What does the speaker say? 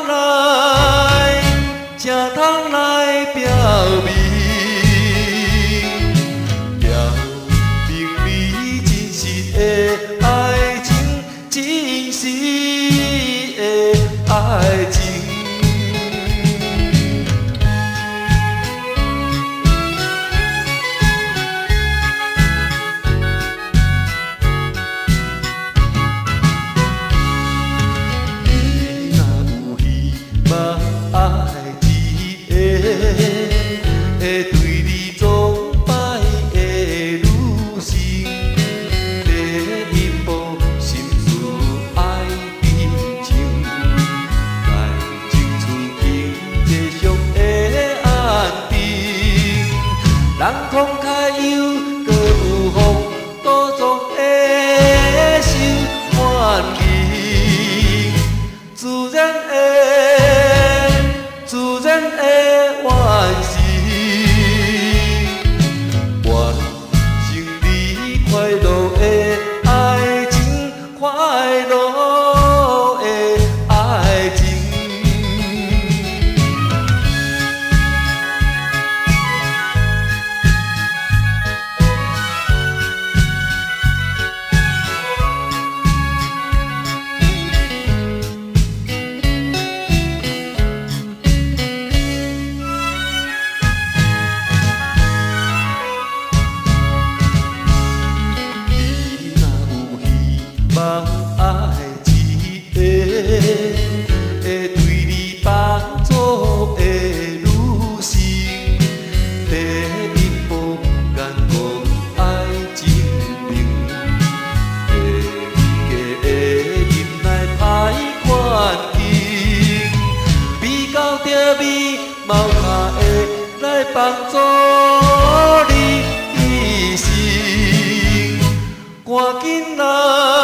来，才通来表明，表明你真实的爱情，真实的爱情。人慷慨又搁有风，多种的受欢迎，自然的完成，完成你快乐的爱情，快乐的爱情。望爱一个会对你帮助的女性，第一步敢讲爱情冷，第二个会忍耐歹环境，比较着美貌下会来帮助你一生，赶紧来。